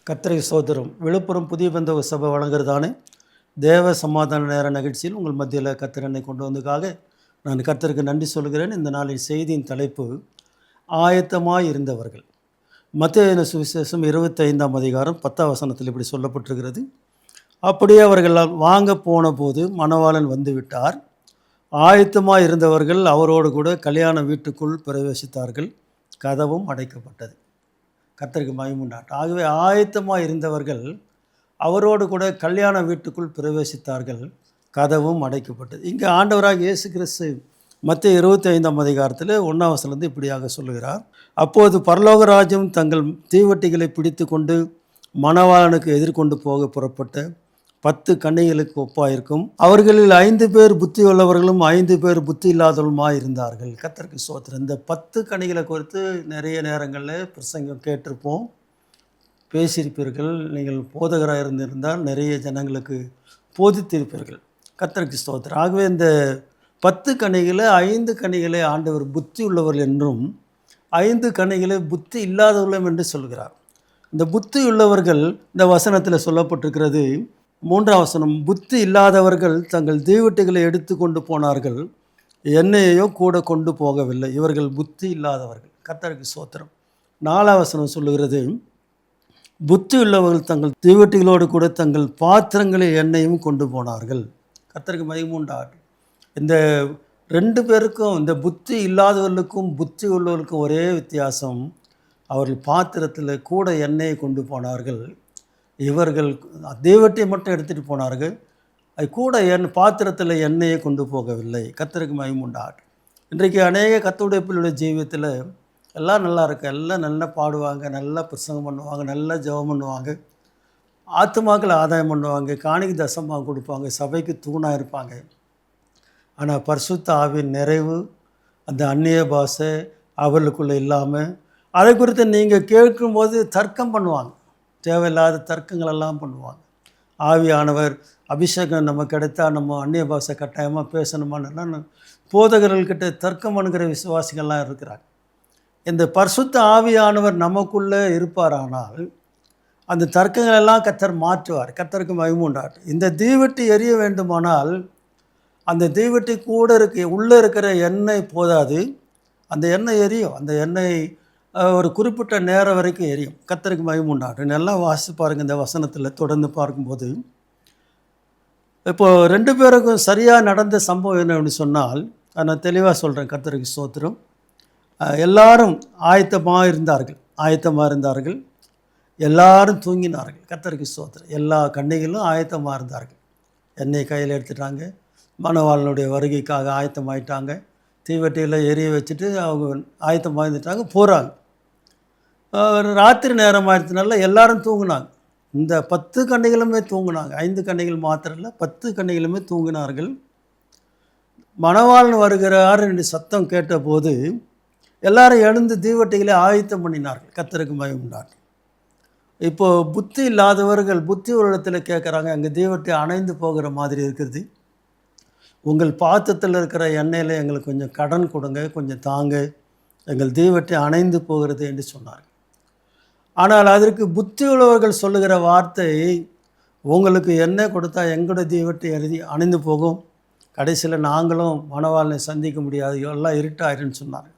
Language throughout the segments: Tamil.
கர்த்தருக்கு ஸ்தோத்திரம். விழுப்புரம் புதிய பெந்தகோஸ்து சபை வழங்குறதானே தேவ சமாதான நேர நிகழ்ச்சியில் உங்கள் மத்தியில் கர்த்தர் என்னை கொண்டு வந்ததுக்காக நான் கர்த்தருக்கு நன்றி சொல்கிறேன். இந்த நாளின் செய்தியின் தலைப்பு ஆயத்தமாய் இருந்தவர்கள். மத்தேயு சுவிசேஷம் 25ஆம் அதிகாரம் 10ஆம் வசனத்தில் இப்படி சொல்லப்பட்டிருக்கிறது. அப்படியே அவர்கள் வாங்க போன போது மணவாளன் வந்து விட்டார். ஆயத்தமாய் இருந்தவர்கள் அவரோடு கூட கல்யாண வீட்டுக்குள் பிரவேசித்தார்கள். கதவும் அடைக்கப்பட்டது. கர்த்தருக்கு மகிமை உண்டாகட்டும். ஆகவே ஆயத்தமாக இருந்தவர்கள் அவரோடு கூட கல்யாண வீட்டுக்குள் பிரவேசித்தார்கள். கதவும் அடைக்கப்பட்டது. இங்கே ஆண்டவராக இயேசு கிறிஸ்து மத்தேயு 25ஆம் அதிகாரத்தில் 1ஆம் வசனத்திலிருந்து இப்படியாக சொல்லுகிறார். அப்போது பரலோக ராஜ்யம் தங்கள் தீவட்டிகளை பிடித்து கொண்டு மணவாளனுக்கு எதிர்கொண்டு போக புறப்பட்ட 10 கன்னிகளுக்கு ஒப்பாயிருக்கும். அவர்களில் 5 பேர் புத்தி உள்ளவர்களும் 5 பேர் புத்தி இல்லாதவர்களுமாய் இருந்தார்கள். கர்த்தருக்கு ஸ்தோத்திரம். இந்த 10 கன்னிகளை குறித்து நிறைய நேரங்களில் பிரசங்கம் கேட்டிருப்போம், பேசியிருப்பீர்கள். நீங்கள் போதகராக இருந்திருந்தால் நிறைய ஜனங்களுக்கு போதித்திருப்பீர்கள். கர்த்தருக்கு ஸ்தோத்திரம். ஆகவே இந்த 10 கன்னிகளை 5 கன்னிகளை ஆண்டவர் புத்தி உள்ளவர்கள் என்றும் 5 கன்னிகளை புத்தி இல்லாதவர்களும் என்று சொல்கிறார். இந்த புத்தி உள்ளவர்கள் இந்த வசனத்தில் சொல்லப்பட்டிருக்கிறது. 3ஆம் வசனம், புத்தி இல்லாதவர்கள் தங்கள் தீவட்டிகளை எடுத்து கொண்டு போனார்கள், எண்ணெயையோ கூட கொண்டு போகவில்லை. இவர்கள் புத்தி இல்லாதவர்கள். கர்த்தருக்கு ஸ்தோத்திரம். 4ஆம் வசனம் சொல்லுகிறது, புத்தி உள்ளவர்கள் தங்கள் தீவட்டிகளோடு கூட தங்கள் பாத்திரங்களில் எண்ணெயும் கொண்டு போனார்கள். கர்த்தருக்கு மகிமை உண்டாகட்டும். இந்த 2 பேருக்கும், இந்த புத்தி இல்லாதவர்களுக்கும் புத்தி உள்ளவர்களுக்கும் ஒரே வித்தியாசம், அவர்கள் பாத்திரத்தில் கூட எண்ணெயை கொண்டு போனார்கள். இவர்கள் தீவட்டியை மட்டும் எடுத்துகிட்டு போனார்கள், அது கூட பாத்திரத்தில் எண்ணெயை கொண்டு போகவில்லை. கர்த்தருக்கு மகிமை உண்டாகட்டும். இன்றைக்கு அநேக கர்த்தருடைய பிள்ளைகளுடைய ஜீவியத்தில் எல்லாம் நல்லா இருக்கு, எல்லாம் நல்லா பாடுவாங்க, நல்லா பிரசங்கம் பண்ணுவாங்க, நல்லா ஜெபம் பண்ணுவாங்க, ஆத்துமாக்கள் ஆதாயம் பண்ணுவாங்க, காணிக்கை தசமாக கொடுப்பாங்க, சபைக்கு தூணாக இருப்பாங்க. ஆனால் பரிசுத்த ஆவியின் நிறைவு, அந்த அந்நிய பாஷை அவர்களுக்குள்ளே இல்லாமல், அதை குறித்து நீங்கள் கேட்கும்போது தர்க்கம் பண்ணுவாங்க, தேவையில்லாத தர்க்கங்களெல்லாம் பண்ணுவாங்க. ஆவியானவர் அபிஷேகம் நம்ம கிடைத்தா நம்ம அந்நிய பாஷை கட்டாயமாக பேசணுமான்னு போதகர்கள்கிட்ட தர்க்கம் பண்ணுகிற விசுவாசிகள்லாம் இருக்கிறாங்க. இந்த பரிசுத்த ஆவியானவர் நமக்குள்ளே இருப்பாரானால் அந்த தர்க்கங்களெல்லாம் கர்த்தர் மாற்றுவார். கர்த்தருக்கு மகிமை உண்டாகட்டும். இந்த தீவட்டி எரிய வேண்டுமானால் அந்த தீவட்டி கூட உள்ளே இருக்கிற எண்ணெய் போதாது, அந்த எண்ணெய் எரியும். அந்த எண்ணெய் ஒரு குறிப்பிட்ட நேரம் வரைக்கும் எரியும். கர்த்தருக்கு மகிமை உண்டாகட்டும். நல்லா வாசித்து பாருங்கள். இந்த வசனத்தில் தொடர்ந்து பார்க்கும்போது, இப்போது 2 பேருக்கும் சரியாக நடந்த சம்பவம் என்ன அப்படின்னு சொன்னால், நான் தெளிவாக சொல்கிறேன். கர்த்தருக்கு ஸ்தோத்திரம். எல்லாரும் ஆயத்தமாக இருந்தார்கள். எல்லாரும் தூங்கினார்கள். கர்த்தருக்கு ஸ்தோத்திரம். எல்லா கன்னிகளும் ஆயத்தமாக இருந்தார்கள். எண்ணெய் கையில் எடுத்துட்டாங்க, மணவாளனுடைய வருகைக்காக ஆயத்தமாயிட்டாங்க. தீவட்டியில் எரிய வச்சுட்டு அவங்க ஆயத்தமாக இருந்துட்டாங்க, போகிறாங்க. ராத்திரி நேரம் ஆயிடுச்சுனால எல்லாரும் தூங்கினாங்க. இந்த 10 கன்னிகளுமே தூங்கினாங்க. 5 கன்னிகள் மாத்திரம் இல்லை, 10 கன்னிகளுமே தூங்கினார்கள். மணவாளன் வருகிறார் என்று சத்தம் கேட்டபோது எல்லாரும் எழுந்து தீவட்டிகளை ஆயத்தம் பண்ணினார்கள். கர்த்தருக்கு மகிமை உண்டாகட்டும். இப்போது புத்தி இல்லாதவர்கள் புத்தி ஒரு இடத்துல கேட்குறாங்க, அங்கே தீவட்டி அணைந்து போகிற மாதிரி இருக்கிறது, உங்கள் பாத்திரத்தில் இருக்கிற எண்ணெயில் எங்களுக்கு கொஞ்சம் கடன் கொடுங்க, கொஞ்சம் தாங்க, எங்கள் தீவட்டி அணைந்து போகிறது என்று சொன்னார். ஆனால் அதற்கு புத்தி உள்ளவர்கள் சொல்லுகிற வார்த்தை, உங்களுக்கு எண்ணெய் கொடுத்தா எங்களோட தீவட்டி அணைந்து போகும், கடைசியில் நாங்களும் மணவாளனை சந்திக்க முடியாது, எல்லாம் இருட்டாயிருன்னு சொன்னார்.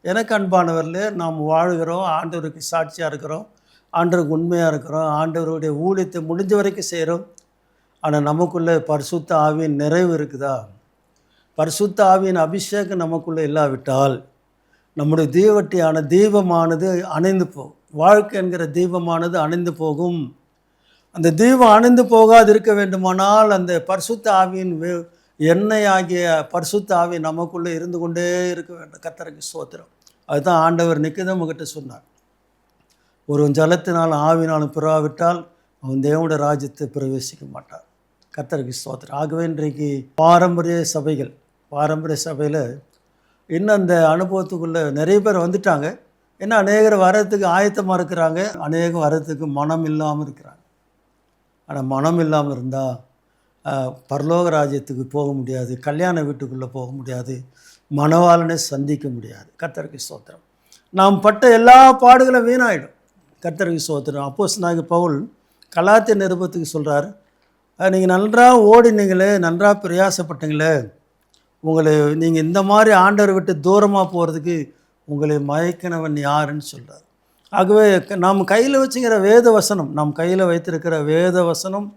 எனக்கு அன்பானவர்களே, நாம் வாழுகிறோம், ஆண்டவருக்கு சாட்சியாக இருக்கிறோம், ஆண்டவருக்கு உண்மையாக இருக்கிறோம், ஆண்டவருடைய ஊழியத்தை முடிஞ்ச வரைக்கும் செய்கிறோம். ஆனால் நமக்குள்ளே பரிசுத்த ஆவியின் நிறைவு இருக்குதா? பரிசுத்த ஆவியின் அபிஷேகம் நமக்குள்ளே இல்லாவிட்டால் நம்முடைய தீவட்டியான தீபமானது அணைந்து போகும். வாழ்க்கை என்கிற தீபமானது அணைந்து போகும். அந்த தீபம் அணைந்து போகாது இருக்க வேண்டுமானால் அந்த பரிசுத்த ஆவியின் எண்ணெய் ஆகிய பரிசுத்த ஆவி நமக்குள்ளே இருந்து கொண்டே இருக்க வேண்டும். கர்த்தருக்கு ஸ்தோத்திரம். அதுதான் ஆண்டவர் நிக்கதேமுகிட்ட சொன்னார், ஒருவன் ஜலத்தினால் ஆவினாலும் பிறவாவிட்டால் அவன் தேவனுடைய ராஜ்யத்தை பிரவேசிக்க மாட்டான். கர்த்தருக்கு ஸ்தோத்திரம். ஆகவே இன்றைக்கு பாரம்பரிய சபையில் இன்னும் அந்த அனுபவத்துக்குள்ளே நிறைய பேர் வந்துட்டாங்க. ஏன்னா அநேகர் வர்றதுக்கு ஆயத்தமாக இருக்கிறாங்க, அநேகம் வர்றதுக்கு மனம் இல்லாமல் இருக்கிறாங்க. ஆனால் மனம் இல்லாமல் இருந்தால் பரலோக ராஜ்யத்துக்கு போக முடியாது, கல்யாண வீட்டுக்குள்ளே போக முடியாது, மணவாளனை சந்திக்க முடியாது. கர்த்தருக்கு ஸ்தோத்திரம். நாம் பட்ட எல்லா பாடுகளும் வீணாயிடும். கர்த்தருக்கு ஸ்தோத்திரம். அப்போஸ்தலனாகிய பவுல் கலாத்திய நிருபத்துக்கு சொல்கிறார், நீங்கள் நன்றாக ஓடினீங்களே, நன்றாக பிரயாசப்பட்டீங்களே, உங்களை நீங்கள் இந்த மாதிரி ஆண்டவரை விட்டு தூரமாக போகிறதுக்கு உங்களை மயக்கினவன் யாருன்னு சொல்கிறார். ஆகவே நாம் கையில் வச்சுக்கிற வேத வசனம், நாம் கையில் வைத்திருக்கிற வேத வசனம்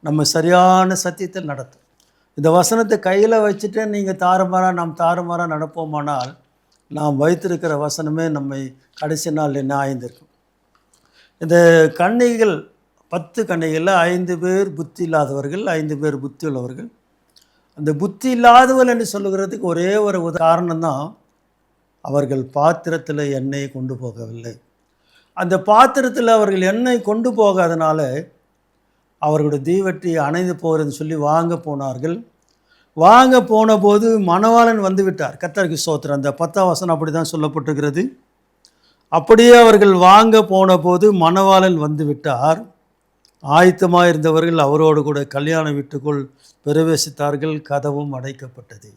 நம்ம சரியான சத்தியத்தில் நடத்தும். இந்த வசனத்தை கையில் வச்சுட்டு நீங்கள் நாம் தாறுமாறாக நடப்போமானால் நாம் வைத்திருக்கிற வசனமே நம்மை கடைசி நாளில் நியாயந்திருக்கும். இந்த கன்னிகைகள் 10 கன்னிகளில் 5 பேர் புத்தி இல்லாதவர்கள், 5 பேர் புத்தி உள்ளவர்கள். அந்த புத்தி இல்லாதவர்கள் என்று சொல்லுகிறதுக்கு ஒரே ஒரு காரணம்தான், அவர்கள் பாத்திரத்தில் எண்ணெயை கொண்டு போகவில்லை. அந்த பாத்திரத்தில் அவர்கள் எண்ணெய் கொண்டு போகாதனால அவர்களுடைய தீவட்டி அணைந்து போகிறதுன்னு சொல்லி வாங்க போனார்கள். வாங்க போன போது மணவாளன் வந்து விட்டார். கர்த்தருக்கு ஸ்தோத்திரம். அந்த 10ஆம் வசனம் அப்படி தான் சொல்லப்பட்டிருக்கிறது. அப்படியே அவர்கள் வாங்க போன போது மணவாளன் வந்து விட்டார். ஆயத்தமாக இருந்தவர்கள் அவரோடு கூட கல்யாண வீட்டுக்குள் பிரவேசித்தார்கள். கதவும் அடைக்கப்பட்டது.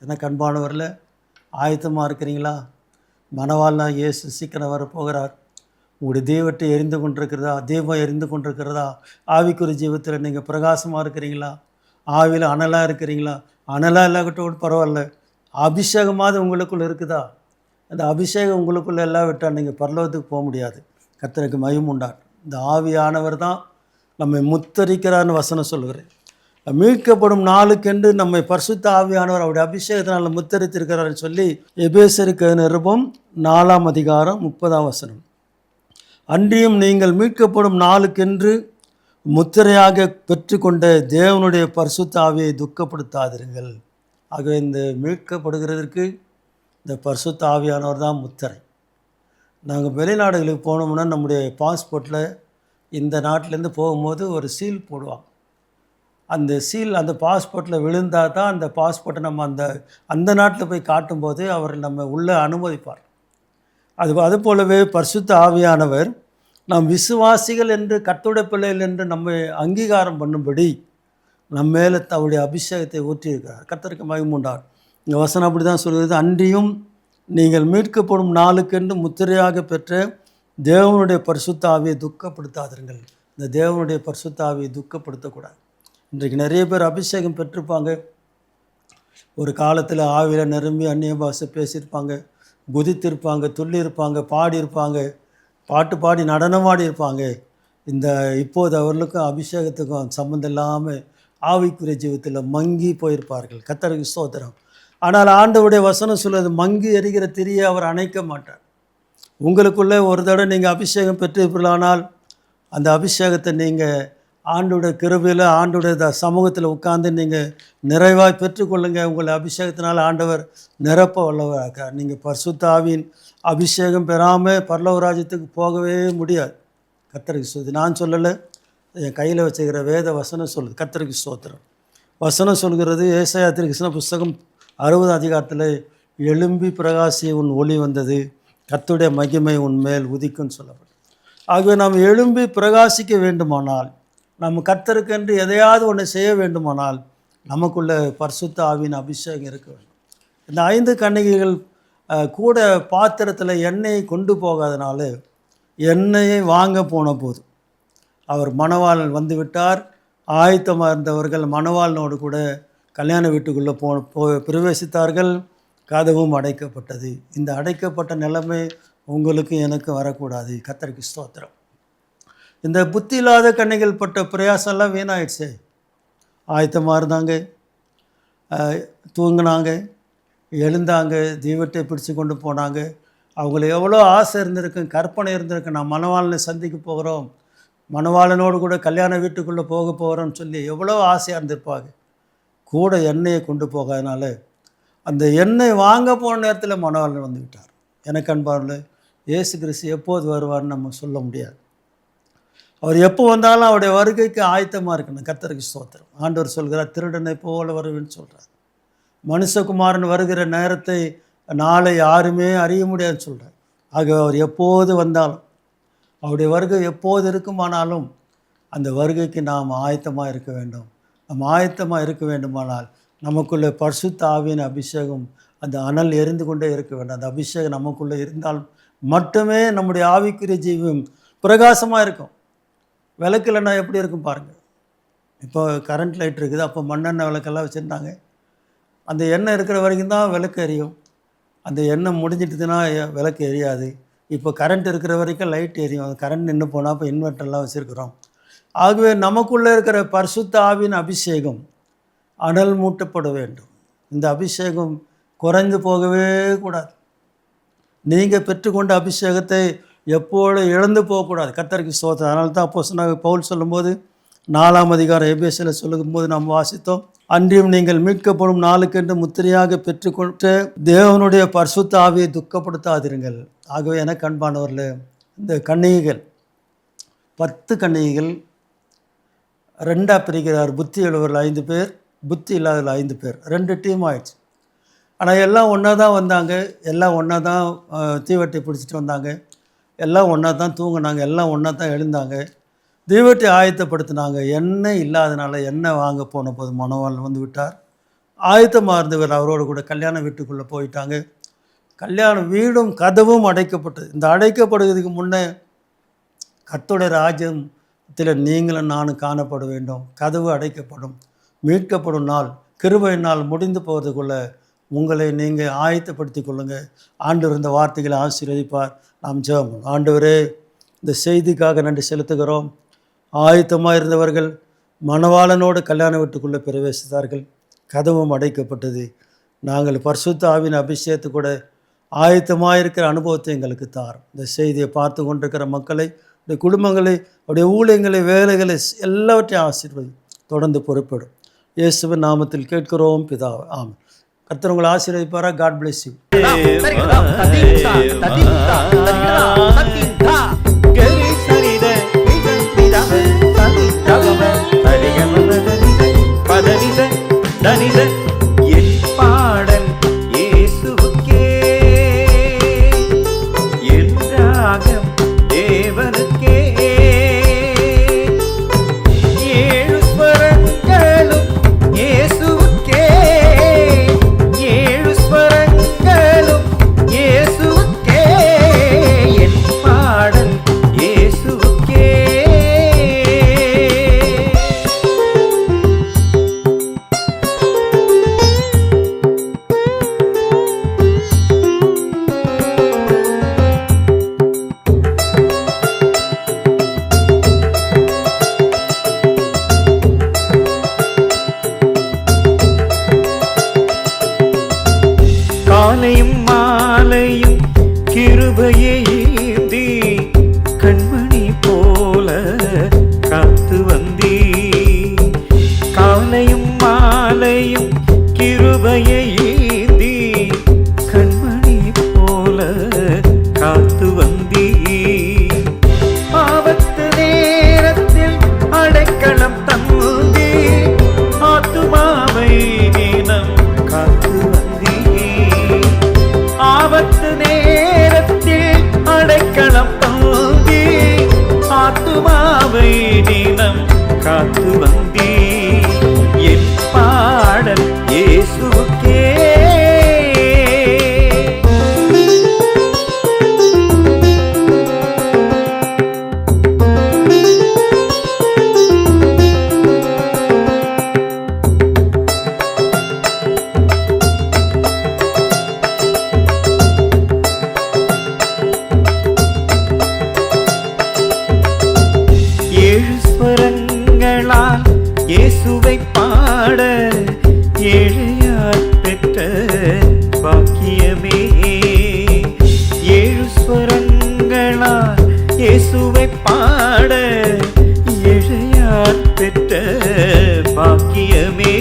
என்ன கண்பானவரில் ஆயத்தமாக இருக்கிறீங்களா? மணவாளனா இயேசு சீக்கிரம் வரப்போகிறார். உங்களுடைய தீவத்தை எரிந்து கொண்டிருக்கிறதா? தீபம் எரிந்து கொண்டிருக்கிறதா? ஆவிக்குரிய ஜீவத்தில் நீங்கள் பிரகாசமாக இருக்கிறீங்களா? ஆவியில் அனலாக இருக்கிறீங்களா? அனலாக இல்லாவிட்டோடு பரவாயில்ல, அபிஷேகமாவது உங்களுக்குள்ளே இருக்குதா? அந்த அபிஷேகம் உங்களுக்குள்ளே எல்லாம் விட்டால் நீங்கள் பரலோகத்துக்கு போக முடியாது. கர்த்தருக்கு மகிமை உண்டாகும். இந்த ஆவியானவர் தான் நம்மை முத்தரிக்கிறான்னு வசனம் சொல்லுகிறேன். மீட்கப்படும் நாளுக்கென்று நம்மை பரிசுத்த ஆவியானவர் அவருடைய அபிஷேகத்தினால் முத்தரித்திருக்கிறார்னு சொல்லி எபேசருக்கு நிருபம் 4ஆம் அதிகாரம் 30ஆம் வசனம். அன்றியும் நீங்கள் மீட்கப்படும் நாளுக்கென்று முத்திரையாக பெற்றுக்கொண்ட தேவனுடைய பரிசுத்த ஆவியை துக்கப்படுத்தாதிருங்கள். ஆகவே இந்த மீட்கப்படுகிறதற்கு இந்த பரிசுத்த ஆவியானவர் தான் முத்திரை. நாங்கள் வெளிநாடுகளுக்கு போனோம்னா நம்முடைய பாஸ்போர்ட்டில் இந்த நாட்டிலேருந்து போகும்போது ஒரு சீல் போடுவாங்க. அந்த சீல் அந்த பாஸ்போர்ட்டில் விழுந்தால் தான் அந்த பாஸ்போர்ட்டை நம்ம அந்த நாட்டில் போய் காட்டும்போது அவர் நம்ம உள்ளே அனுமதிப்பார். அது போலவே பரிசுத்த ஆவியானவர் நாம் விசுவாசிகள் என்று, கர்த்தருடைய பிள்ளைகள் என்று நம்மை அங்கீகாரம் பண்ணும்படி நம்ம மேலே தன்னுடைய அபிஷேகத்தை ஊற்றியிருக்கிறார். கர்த்தருக்கு மகிமை உண்டாகும். இந்த வசனம் அப்படி தான் சொல்கிறது. அன்றியும் நீங்கள் மீட்கப்படும் நாளுக்கென்று முத்திரையாக பெற்ற தேவனுடைய பரிசுத்த ஆவியை துக்கப்படுத்தாதிருங்கள். இந்த தேவனுடைய பரிசுத்த ஆவியை துக்கப்படுத்தக்கூடாது. இன்றைக்கு நிறைய பேர் அபிஷேகம் பெற்றிருப்பாங்க. ஒரு காலத்தில் ஆவியில் நிரம்பி அந்நிய பாஷை பேசியிருப்பாங்க, குதித்திருப்பாங்க, துள்ளியிருப்பாங்க, பாடியிருப்பாங்க, பாட்டு பாடி நடனமாடி இருப்பாங்க. இப்போது அவர்களுக்கும் அபிஷேகத்துக்கும் சம்மந்தம் இல்லாமல் ஆவிக்குரிய ஜீவத்தில் மங்கி போயிருப்பார்கள். கர்த்தருக்கு ஸ்தோத்திரம். ஆனால் ஆண்டவருடைய வசனம் சொல்வது, மங்கி எரிகிற திரியை அவர் அணைக்க மாட்டார். உங்களுக்குள்ளே ஒரு தடவை நீங்கள் அபிஷேகம் பெற்றிருப்பீர்களானால் அந்த அபிஷேகத்தை நீங்கள் ஆண்டோட கிருபையில், ஆண்டோட சமூகத்தில் உட்கார்ந்து நீங்கள் நிறைவாய் பெற்றுக்கொள்ளுங்கள். உங்களை அபிஷேகத்தினால் ஆண்டவர் நிரப்ப வல்லவராக இருக்கிறார். நீங்கள் பரிசுத்த ஆவியின் அபிஷேகம் பெறாமல் பரலோக ராஜ்யத்துக்கு போகவே முடியாது. கர்த்தருக்கு ஸ்தோத்திரம். நான் சொல்லலை, என் கையில் வச்சுக்கிற வேத வசனம் சொல்லுது. கர்த்தருக்கு ஸ்தோத்திரம். வசனம் சொல்கிறது, ஏசாயா தீர்க்கதரிசன புஸ்தகம் 60 அதிகாரத்தில், எழும்பி பிரகாசி உன் ஒளி வந்தது, கர்த்தருடைய மகிமை உன் மேல் உதிக்கும்னு சொல்லப்படும். ஆகவே நாம் எழும்பி பிரகாசிக்க வேண்டுமானால், நம்ம கர்த்தருக்கென்று எதையாவது ஒன்று செய்ய வேண்டுமானால் நமக்குள்ள பரிசுத்த ஆவியின் அபிஷேகம் இருக்க வேண்டும். இந்த 5 கன்னிகைகள் கூட பாத்திரத்தில் எண்ணெயை கொண்டு போகாதனால எண்ணெயை வாங்க போன போது அவர் மணவாளன் வந்து விட்டார். ஆயத்தமாக இருந்தவர்கள் மணவாளனோடு கூட கல்யாண வீட்டுக்குள்ளே பிரவேசித்தார்கள். கதவும் அடைக்கப்பட்டது. இந்த அடைக்கப்பட்ட நிலைமை உங்களுக்கு எனக்கு வரக்கூடாது. கர்த்தருக்கு ஸ்தோத்திரம். இந்த புத்தி இல்லாத கன்னிகள் பட்ட பிரயாசம்லாம் வீணாயிடுச்சு. ஆயத்தமாக இருந்தாங்க, தூங்கினாங்க, எழுந்தாங்க, தீவத்தை பிடிச்சு கொண்டு போனாங்க. அவங்களுக்கு எவ்வளோ ஆசை இருந்திருக்கு, கற்பனை இருந்திருக்கு. நான் மணவாளனை சந்திக்க போகிறோம், மணவாளனோடு கூட கல்யாண வீட்டுக்குள்ளே போக போகிறோம்னு சொல்லி எவ்வளோ ஆசையாக இருந்திருப்பாங்க. கூட எண்ணெயை கொண்டு போகாதனால அந்த எண்ணெய் வாங்க போன நேரத்தில் மணவாளன் வந்து விட்டார். எனக்கு அன்பார்ல, இயேசு கிறிஸ்து எப்போது வருவார்னு நம்ம சொல்ல முடியாது. அவர் எப்போ வந்தாலும் அவருடைய வருகைக்கு ஆயத்தமாக இருக்கணும். கர்த்தருக்கு ஸ்தோத்திரம். ஆண்டவர் சொல்கிறார், திருடனை போல வருவேன்னு சொல்கிறார். மனுஷகுமாரன் வருகிற நேரத்தை நாளை யாருமே அறிய முடியாதுன்னு சொல்கிறார். ஆக அவர் எப்போது வந்தாலும், அவருடைய வருகை எப்போது இருக்குமானாலும் அந்த வருகைக்கு நாம் ஆயத்தமாக இருக்க வேண்டும். நம்ம ஆயத்தமாக இருக்க வேண்டுமானால் நமக்குள்ளே பரிசுத்த ஆவியின் அபிஷேகம், அந்த அனல் எரிந்து கொண்டே இருக்க வேண்டும். அந்த அபிஷேகம் நமக்குள்ளே இருந்தால் மட்டுமே நம்முடைய ஆவிக்குரிய ஜீவம் பிரகாசமாக இருக்கும். விளக்குலன்னா எப்படி இருக்கும் பாருங்கள். இப்போ கரண்ட் லைட் இருக்குது, அப்போ மண்ணெண்ணெய் விளக்கெல்லாம் வச்சுருந்தாங்க. அந்த எண்ணெய் இருக்கிற வரைக்கும் தான் விளக்கு எரியும். அந்த எண்ணெய் முடிஞ்சிட்டுதுன்னா விளக்கு எரியாது. இப்போ கரண்ட் இருக்கிற வரைக்கும் லைட் எரியும். அது கரண்ட் நின்று போனால் இப்போ இன்வெர்டர்லாம் வச்சுருக்குறோம். ஆகவே நமக்குள்ளே இருக்கிற பரிசுத்த ஆவியின் அபிஷேகம் அனல் மூட்டப்பட வேண்டும். இந்த அபிஷேகம் குறைந்து போகவே கூடாது. நீங்கள் பெற்றுக்கொண்ட அபிஷேகத்தை எப்போதும் இழந்து போகக்கூடாது. கர்த்தருக்கு ஸ்தோத்திரம். அதனால தான் அப்போஸ்தலனாகிய பவுல் சொல்லும்போது 4ஆம் அதிகாரம் எபேசியரில் சொல்லும்போது நாம் வாசித்தோம், அன்றியும் நீங்கள் மீட்கப்படும் நாளுக்கென்று முத்திரையாக பெற்றுக்கொண்ட தேவனுடைய பரிசுத்த ஆவியை துக்கப்படுத்தாதிருங்கள். ஆகவே எனக்கு அன்பானவர்களே, இந்த கன்னிகைகள் 10 கன்னிகைகள் 2ஆக பிரிக்கிறார். புத்தி உள்ளவர்கள் 5 பேர், புத்தி இல்லாதவர்கள் 5 பேர். 2 டீம் ஆயிடுச்சு. ஆனால் எல்லாம் ஒன்றா தான் வந்தாங்க, எல்லாம் ஒன்றா தான் தீவெட்டி பிடிச்சிட்டு வந்தாங்க, எல்லாம் ஒன்றா தான் தூங்கினாங்க, எல்லாம் ஒன்றா தான் எழுந்தாங்க, தீவெட்டி ஆயத்தப்படுத்தினாங்க. எண்ணெய் இல்லாதனால எண்ணெய் வாங்க போன போது மணவாளன் வந்து விட்டார். ஆயத்தமாக இருந்தவர் அவரோடு கூட கல்யாண வீட்டுக்குள்ளே போயிட்டாங்க. கல்யாண வீடும் கதவும் அடைக்கப்பட்டது. இந்த அடைக்கப்படுவதற்கு முன்னே கர்த்தருடைய ராஜ்யத்தில் நீங்களும் நானும் காணப்பட வேண்டும். கதவு அடைக்கப்படும். மீட்கப்படும் நாள், கிருபை நாள் முடிந்து போவதுக்குள்ளே உங்களை நீங்கள் ஆயத்தப்படுத்தி கொள்ளுங்கள். ஆண்டவர் இந்த வார்த்தைகளை ஆசீர்வதிப்பார். நாம் ஜெபம் பண்ணுவோம். ஆண்டவரே, இந்த செய்திக்காக நன்றி செலுத்துகிறோம். ஆயத்தமாக இருந்தவர்கள் மணவாளனோடு கல்யாண வீட்டுக்குள்ளே பிரவேசித்தார்கள். கதவும் அடைக்கப்பட்டது. நாங்கள் பரிசுத்த ஆவியின் அபிஷேகத்து கூட ஆயத்தமாக இருக்கிற அனுபவத்தை எங்களுக்கு தார். இந்த செய்தியை பார்த்து கொண்டிருக்கிற மக்களை, இந்த குடும்பங்களை, அவருடைய ஊழியங்களை, வேலைகளை எல்லாவற்றையும் ஆசீர்வதி தொடர்ந்து பொறுப்படும். இயேசுவின் நாமத்தில் கேட்கிறோம் பிதாவே, ஆமென். கர்த்தர் உங்களை ஆசீர்வதிப்பாரா. God bless you. காலையும் மாலையும் கிருபையை ஈந்தி கண்மணி போல காத்து வந்தீ. காலையும் மாலையும் கிருபையை ஈந்தி கண்மணி போல காத்து வந்தீ. ஆபத்து நேரத்தில் அடைக்கலம் தந்தீ. ஆத்துமாவை தினம் காத்து வந்தீ. ஆபத்து நேரத்தில் அடைக்கலம் தந்தீ. ஆத்துமாவை தினம் காத்து வந்தீ. என் பாடல் இயேசுவுக்கே. இயேசுவை பாட ஏழையார் பெற்ற பாக்கியமே. 7 ஸ்வரங்களால் இயேசுவை பாட ஏழையார் பெற்ற பாக்கியமே.